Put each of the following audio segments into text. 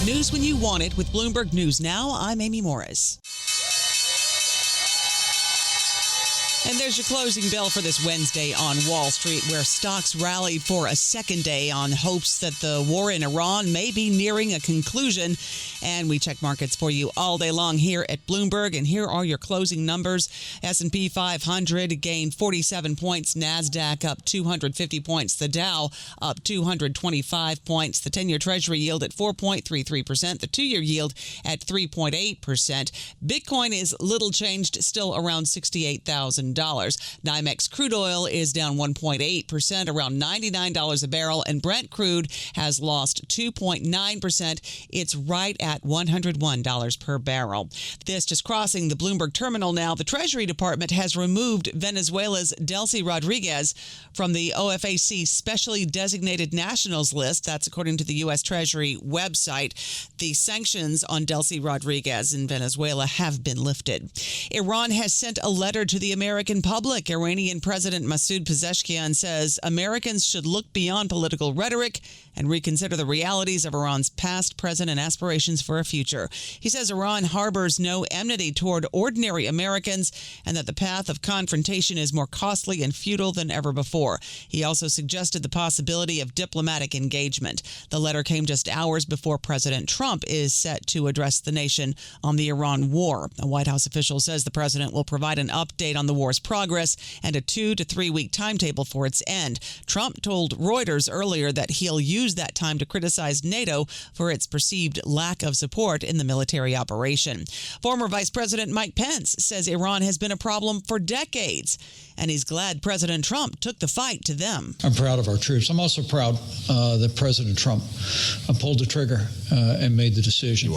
News when you want it with Bloomberg News Now. I'm Amy Morris. And there's your closing bell for this Wednesday on Wall Street, where stocks rallied for a second day on hopes that the war in Iran may be nearing a conclusion. And we check markets for you all day long here at Bloomberg. And here are your closing numbers. S&P 500 gained 47 points. NASDAQ up 250 points. The Dow up 225 points. The 10-year Treasury yield at 4.33%. The 2-year yield at 3.8%. Bitcoin is little changed, still around $68,000. NYMEX crude oil is down 1.8%, around $99 a barrel, and Brent crude has lost 2.9%. It's right at $101 per barrel. This just crossing the Bloomberg terminal now. The Treasury Department has removed Venezuela's Delcy Rodriguez from the OFAC specially designated nationals list. That's according to the U.S. Treasury website. The sanctions on Delcy Rodriguez in Venezuela have been lifted. Iran has sent a letter to the American public. Iranian President Masoud Pezeshkian says Americans should look beyond political rhetoric and reconsider the realities of Iran's past, present, and aspirations for a future. He says Iran harbors no enmity toward ordinary Americans and that the path of confrontation is more costly and futile than ever before. He also suggested the possibility of diplomatic engagement. The letter came just hours before President Trump is set to address the nation on the Iran war. A White House official says the president will provide an update on the war's progress and a 2 to 3 week timetable for its end. Trump told Reuters earlier that he'll use that time to criticize NATO for its perceived lack of support in the military operation. Former Vice President Mike Pence says Iran has been a problem for decades, and he's glad President Trump took the fight to them. I'm proud of our troops. I'm also proud that President Trump pulled the trigger and made the decision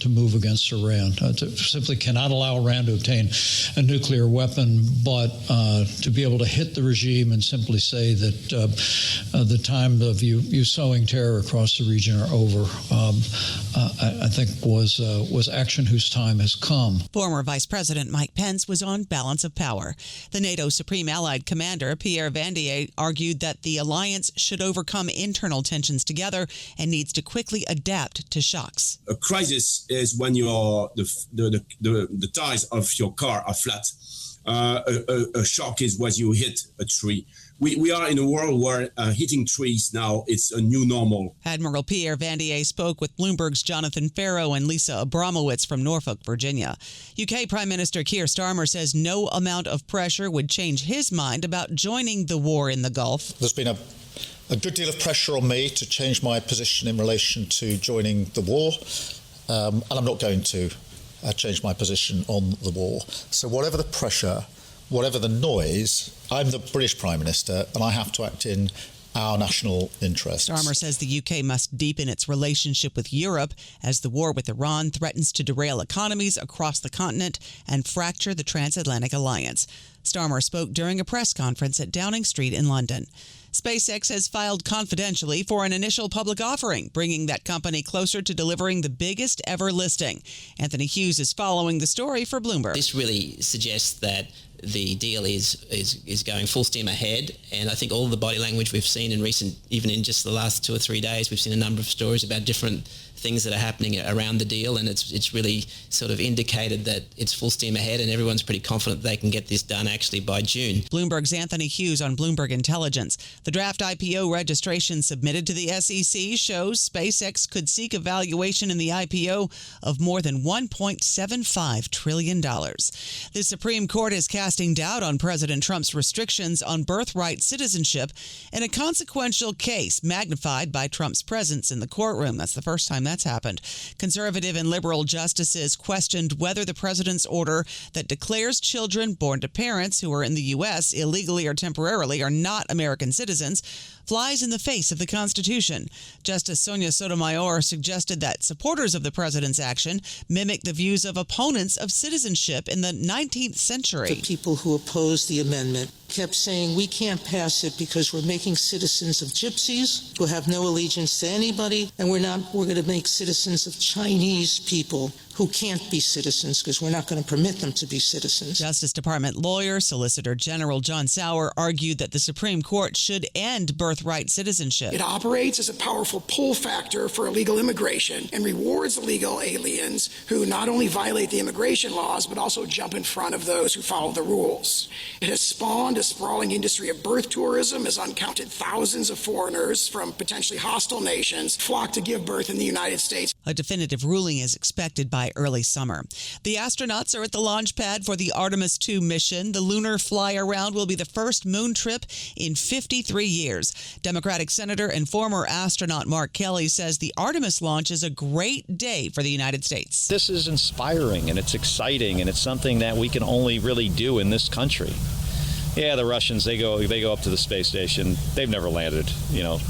to move against Iran. Simply cannot allow Iran to obtain a nuclear weapon, but to be able to hit the regime and simply say that the time of you sowing terror across the region are over, I think was action whose time has come. Former Vice President Mike Pence was on balance of power. The NATO Supreme Allied Commander Pierre Vandier argued that the alliance should overcome internal tensions together and needs to quickly adapt to shocks. A crisis is when the tires of your car are flat. A shock is when you hit a tree. We are in a world where hitting trees now, it's a new normal. Admiral Pierre Vandier spoke with Bloomberg's Jonathan Farrow and Lisa Abramowitz from Norfolk, Virginia. UK Prime Minister Keir Starmer says no amount of pressure would change his mind about joining the war in the Gulf. There's been a good deal of pressure on me to change my position in relation to joining the war, and I'm not going to change my position on the war. So whatever the pressure, whatever the noise, I'm the British Prime Minister and I have to act in our national interests. Starmer says the UK must deepen its relationship with Europe as the war with Iran threatens to derail economies across the continent and fracture the transatlantic alliance. Starmer spoke during a press conference at Downing Street in London. SpaceX has filed confidentially for an initial public offering, bringing that company closer to delivering the biggest ever listing. Anthony Hughes is following the story for Bloomberg. This really suggests that the deal is going full steam ahead, and I think all the body language we've seen in recent, even in just the last 2 or 3 days, we've seen a number of stories about different things that are happening around the deal, and it's really sort of indicated that it's full steam ahead, and everyone's pretty confident they can get this done actually by June. Bloomberg's Anthony Hughes on Bloomberg Intelligence. The draft IPO registration submitted to the SEC shows SpaceX could seek a valuation in the IPO of more than $1.75 trillion. The Supreme Court is casting doubt on President Trump's restrictions on birthright citizenship in a consequential case magnified by Trump's presence in the courtroom. That's the first time that's happened. Conservative and liberal justices questioned whether the president's order that declares children born to parents who are in the U.S. illegally or temporarily are not American citizens flies in the face of the Constitution. Justice Sonia Sotomayor suggested that supporters of the president's action mimic the views of opponents of citizenship in the 19th century. The people who oppose the amendment kept saying we can't pass it because we're making citizens of gypsies who have no allegiance to anybody, and we're going to make citizens of Chinese people who can't be citizens because we're not going to permit them to be citizens. Justice Department lawyer, Solicitor General John Sauer argued that the Supreme Court should end birthright citizenship. It operates as a powerful pull factor for illegal immigration and rewards illegal aliens who not only violate the immigration laws but also jump in front of those who follow the rules. It has spawned a sprawling industry of birth tourism as uncounted thousands of foreigners from potentially hostile nations flock to give birth in the United States. A definitive ruling is expected by early summer. The astronauts are at the launch pad for the Artemis 2 mission. The lunar fly-around will be the first moon trip in 53 years. Democratic Senator and former astronaut Mark Kelly says the Artemis launch is a great day for the United States. This is inspiring and it's exciting and it's something that we can only really do in this country. Yeah, the Russians, they go up to the space station. They've never landed,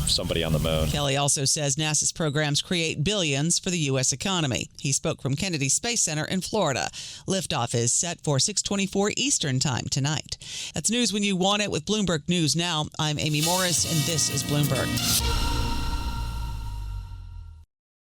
somebody on the moon. Kelly also says NASA's programs create billions for the U.S. economy. He spoke from Kennedy Space Center in Florida. Liftoff is set for 6:24 Eastern Time tonight. That's news when you want it with Bloomberg News Now. I'm Amy Morris, and this is Bloomberg.